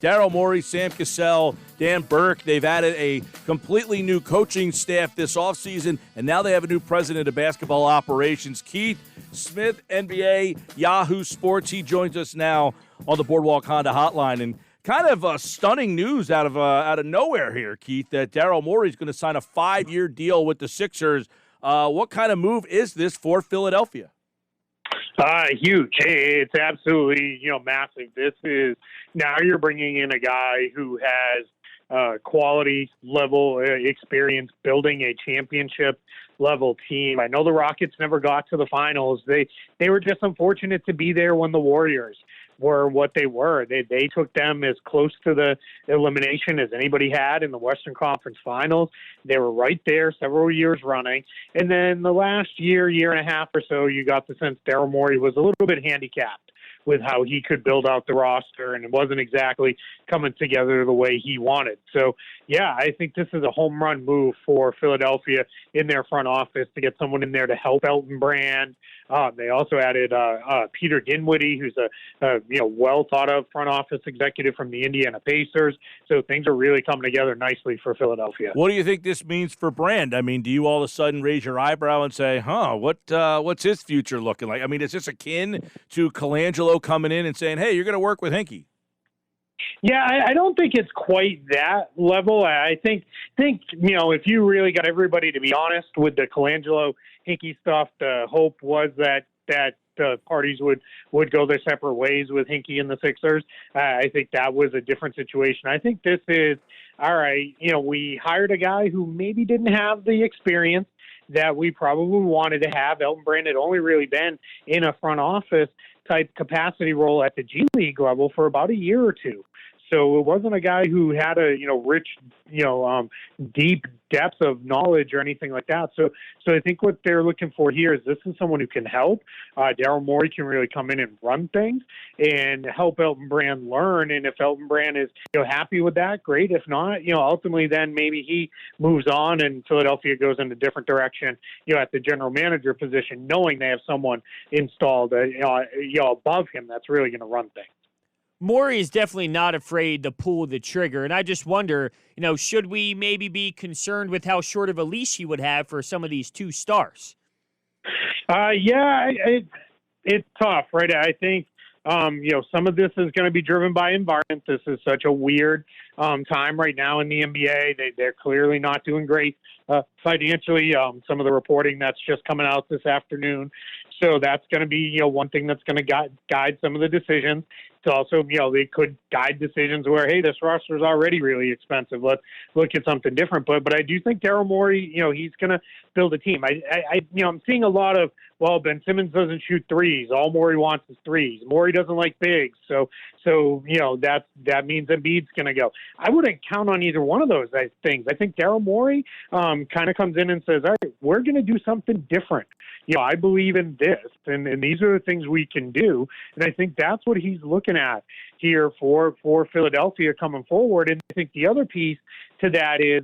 Daryl Morey, Sam Cassell, Dan Burke, they've added a completely new coaching staff this offseason, and now they have a new president of basketball operations, Keith Smith, NBA, Yahoo Sports. He joins us now on the Boardwalk Honda Hotline. And kind of stunning news out of nowhere here, Keith, that Daryl Morey is going to sign a 5-year deal with the Sixers. What kind of move is this for Philadelphia? Huge. Hey, it's absolutely, massive. This is, now you're bringing in a guy who has quality level experience building a championship level team. I know the Rockets never got to the finals. They were just unfortunate to be there when the Warriors were what they were. They took them as close to the elimination as anybody had in the Western Conference Finals. They were right there several years running. And then the last year and a half or so, you got the sense Daryl Morey was a little bit handicapped with how he could build out the roster, and it wasn't exactly coming together the way he wanted. So, yeah, I think this is a home run move for Philadelphia in their front office to get someone in there to help Elton Brand. They also added Peter Dinwiddie, who's a well thought of front office executive from the Indiana Pacers. So things are really coming together nicely for Philadelphia. What do you think this means for Brand? I mean, do you all of a sudden raise your eyebrow and say, what's his future looking like? I mean, is this akin to Colangelo coming in and saying, hey, you're going to work with Hinkie? Yeah, I don't think it's quite that level. I think if you really got everybody to be honest with the Colangelo Hinkie stuff, the hope was that the parties would go their separate ways with Hinkie and the Sixers. I think that was a different situation. I think this is, all right, we hired a guy who maybe didn't have the experience that we probably wanted to have. Elton Brand had only really been in a front office type capacity role at the G League level for about a year or two. So it wasn't a guy who had a, rich, deep depth of knowledge or anything like that. So I think what they're looking for here is this is someone who can help. Daryl Morey can really come in and run things and help Elton Brand learn. And if Elton Brand is, happy with that, great. If not, ultimately then maybe he moves on and Philadelphia goes in a different direction, at the general manager position, knowing they have someone installed, above him that's really going to run things. Morey is definitely not afraid to pull the trigger, and I just wonder, should we maybe be concerned with how short of a leash he would have for some of these two stars? It's tough, right? I think, some of this is going to be driven by environment. This is such a weird time right now in the NBA. They're clearly not doing great financially. Some of the reporting that's just coming out this afternoon. So that's going to be, one thing that's going to guide some of the decisions. It's also, they could guide decisions where, hey, this roster is already really expensive. Let's look at something different. But I do think Daryl Morey, he's going to build a team. I'm seeing a lot of, Ben Simmons doesn't shoot threes. All Morey wants is threes. Morey doesn't like bigs. So that means Embiid's going to go. I wouldn't count on either one of those things. I think Daryl Morey kind of comes in and says, all right, we're going to do something different. I believe in this, and these are the things we can do. And I think that's what he's looking at here for Philadelphia coming forward. And I think the other piece to that is,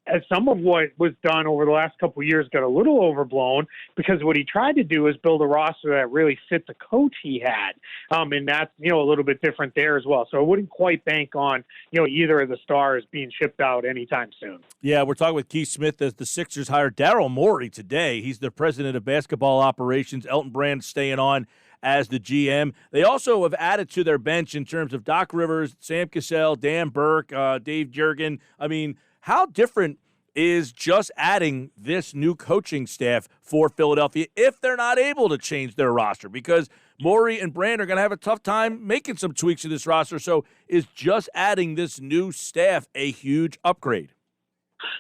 as some of what was done over the last couple of years got a little overblown, because what he tried to do is build a roster that really fit the coach he had. And that's, a little bit different there as well. So I wouldn't quite bank on, either of the stars being shipped out anytime soon. Yeah, we're talking with Keith Smith as the Sixers hired Daryl Morey today. He's the president of basketball operations. Elton Brand staying on as the GM. They also have added to their bench in terms of Doc Rivers, Sam Cassell, Dan Burke, Dave Jurgen. I mean, how different is just adding this new coaching staff for Philadelphia if they're not able to change their roster? Because Morey and Brand are going to have a tough time making some tweaks to this roster. So is just adding this new staff a huge upgrade?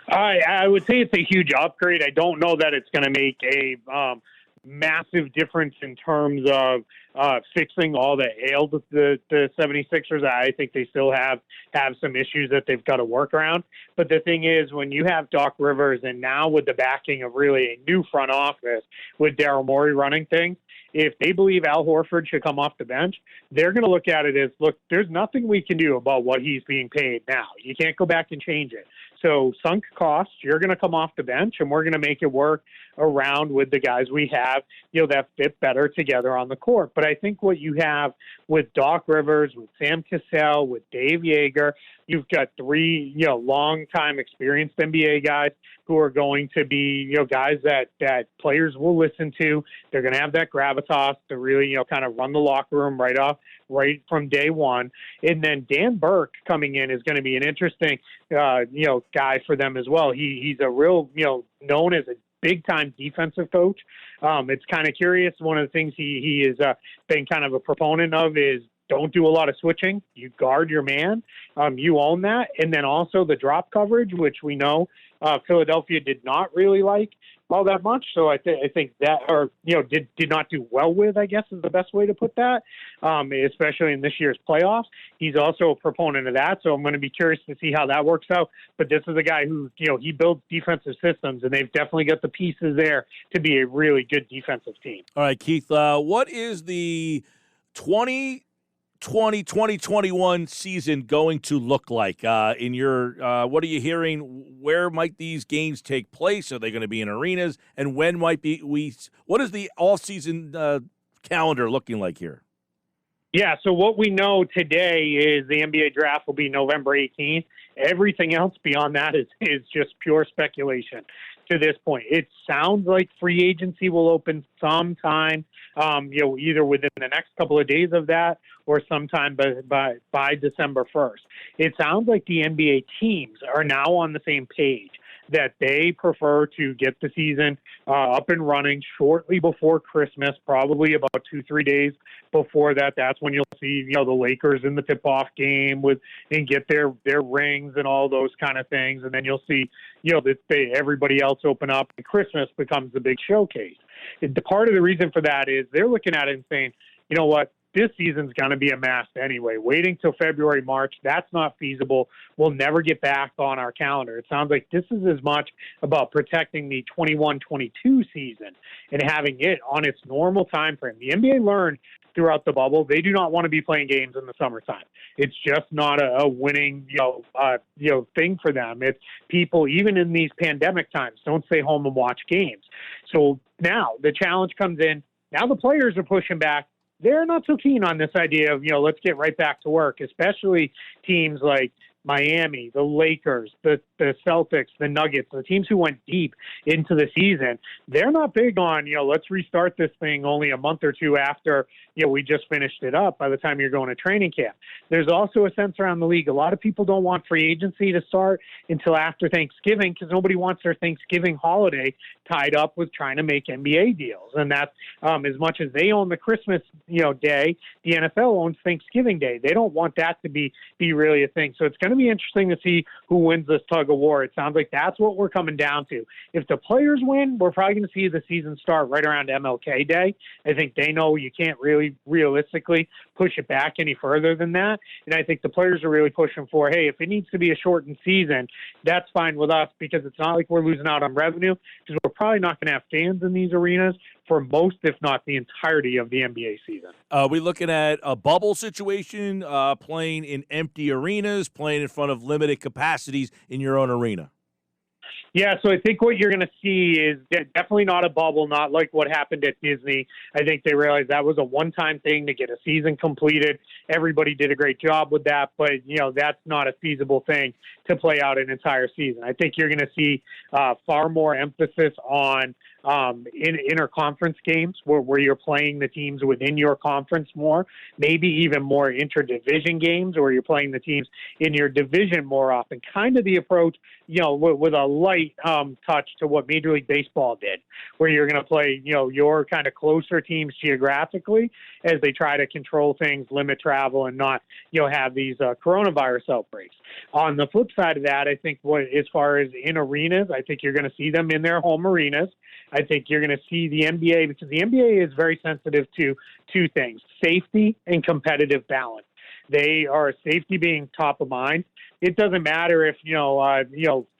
I would say it's a huge upgrade. I don't know that it's going to make a massive difference in terms of fixing all that ailed the 76ers. I think they still have some issues that they've got to work around. But the thing is, when you have Doc Rivers and now with the backing of really a new front office with Daryl Morey running things, if they believe Al Horford should come off the bench, they're going to look at it as, look, there's nothing we can do about what he's being paid now. You can't go back and change it. So sunk costs, you're going to come off the bench, and we're going to make it work around with the guys we have, that fit better together on the court. But I think what you have with Doc Rivers, with Sam Cassell, with Dave Yeager, you've got three, long-time experienced NBA guys who are going to be, guys that players will listen to. They're going to have that gravitas to really, kind of run the locker room right from day one. And then Dan Burke coming in is going to be an interesting, guy for them as well. He's a real, known as a big-time defensive coach. It's kind of curious. One of the things he has been kind of a proponent of is don't do a lot of switching. You guard your man. You own that. And then also the drop coverage, which we know Philadelphia did not really like all that much. So I think that, or, did not do well with, I guess is the best way to put that, especially in this year's playoffs. He's also a proponent of that. So I'm going to be curious to see how that works out. But this is a guy who, he builds defensive systems, and they've definitely got the pieces there to be a really good defensive team. All right, Keith, what is the 2020-2021 season going to look like in your what are you hearing? Where might these games take place? Are they going to be in arenas? And when might what is the all-season calendar looking like here? Yeah, so what we know today is the NBA draft will be November 18th. Everything else beyond that is just pure speculation to this point. It sounds like free agency will open sometime, either within the next couple of days of that or sometime by December 1st. It sounds like the NBA teams are now on the same page, that they prefer to get the season up and running shortly before Christmas, probably about 2-3 days before that. That's when you'll see, the Lakers in the tip-off game and get their rings and all those kind of things. And then you'll see, everybody else open up, and Christmas becomes the big showcase. Part of the reason for that is they're looking at it and saying, you know what? This season's going to be a mess anyway. Waiting till February, March, that's not feasible. We'll never get back on our calendar. It sounds like this is as much about protecting the 21-22 season and having it on its normal time frame. The NBA learned throughout the bubble, they do not want to be playing games in the summertime. It's just not a winning, thing for them. It's people, even in these pandemic times, don't stay home and watch games. So now the challenge comes in. Now the players are pushing back. They're not so keen on this idea of, let's get right back to work, especially teams like Miami, the Lakers, the Celtics, the Nuggets, the teams who went deep into the season. They're not big on, let's restart this thing only a month or two after, we just finished it up by the time you're going to training camp. There's also a sense around the league. A lot of people don't want free agency to start until after Thanksgiving because nobody wants their Thanksgiving holiday tied up with trying to make NBA deals. And that's as much as they own the Christmas, day, the NFL owns Thanksgiving Day. They don't want that to be really a thing. So it's going to be interesting to see who wins this tug of war. It sounds like that's what we're coming down to. If the players win, we're probably going to see the season start right around MLK Day. I think they know you can't really realistically push it back any further than that. And I think the players are really pushing for, hey, if it needs to be a shortened season, that's fine with us because it's not like we're losing out on revenue because we're probably not going to have fans in these arenas for most, if not the entirety of the NBA season. Are we looking at a bubble situation, playing in empty arenas, playing in front of limited capacities in your own arena? Yeah, so I think what you're going to see is definitely not a bubble, not like what happened at Disney. I think they realized that was a one-time thing to get a season completed. Everybody did a great job with that, but, that's not a feasible thing to play out an entire season. I think you're going to see far more emphasis on in interconference games where you're playing the teams within your conference more, maybe even more interdivision games where you're playing the teams in your division more often. Kind of the approach, with a light touch to what Major League Baseball did, where you're going to play, your kind of closer teams geographically as they try to control things, limit travel, and not, have these coronavirus outbreaks. On the flip side of that, I think as far as in arenas, I think you're going to see them in their home arenas. I think you're going to see the NBA, because the NBA is very sensitive to two things, safety and competitive balance. They are safety being top of mind. It doesn't matter if,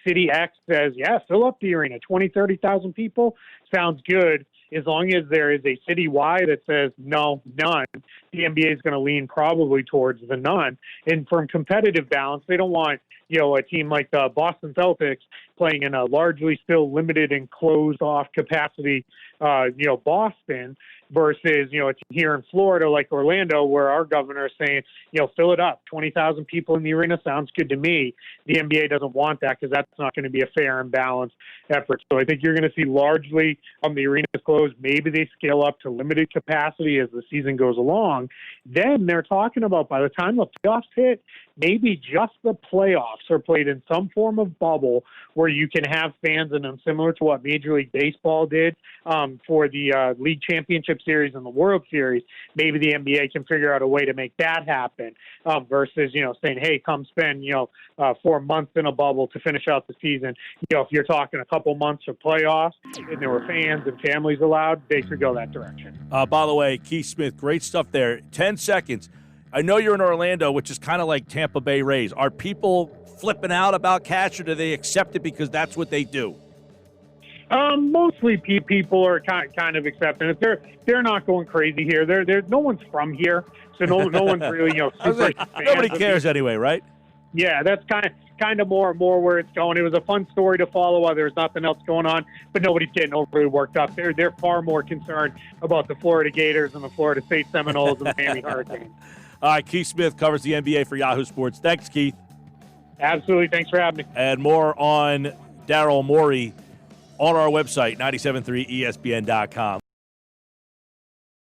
City X says, yeah, fill up the arena, 20, 30,000 people, sounds good. as long as there is a citywide that says no, none, the NBA is going to lean probably towards the none. And from competitive balance, they don't want, a team like the Boston Celtics playing in a largely still limited and closed off capacity, Boston versus, here in Florida, like Orlando, where our governor is saying, fill it up. 20,000 people in the arena sounds good to me. The NBA doesn't want that because that's not going to be a fair and balanced effort. So I think you're going to see largely the arenas closed. Maybe they scale up to limited capacity as the season goes along. Then they're talking about, by the time the playoffs hit, maybe just the playoffs are played in some form of bubble where you can have fans in them, similar to what Major League Baseball did for the League Championship Series and the World Series. Maybe the NBA can figure out a way to make that happen versus, saying, hey, come spend, 4 months in a bubble to finish out the season. If you're talking a couple months of playoffs and there were fans and families allowed, they should go that direction. By the way, Keith Smith, great stuff there. 10 seconds. I know you're in Orlando, which is kind of like Tampa Bay Rays. Are people flipping out about cash, or do they accept it because that's what they do? Mostly people are kind of accepting it. They're not going crazy here. They're no one's from here, so no one's really super nobody cares anyway, right? Yeah, that's kind of more where it's going. It was a fun story to follow while there was nothing else going on, but nobody's getting overly worked up. They're far more concerned about the Florida Gators and the Florida State Seminoles and the Miami Hurricanes. All right, Keith Smith covers the NBA for Yahoo Sports. Thanks, Keith. Absolutely. Thanks for having me. And more on Daryl Morey on our website, 973ESPN.com.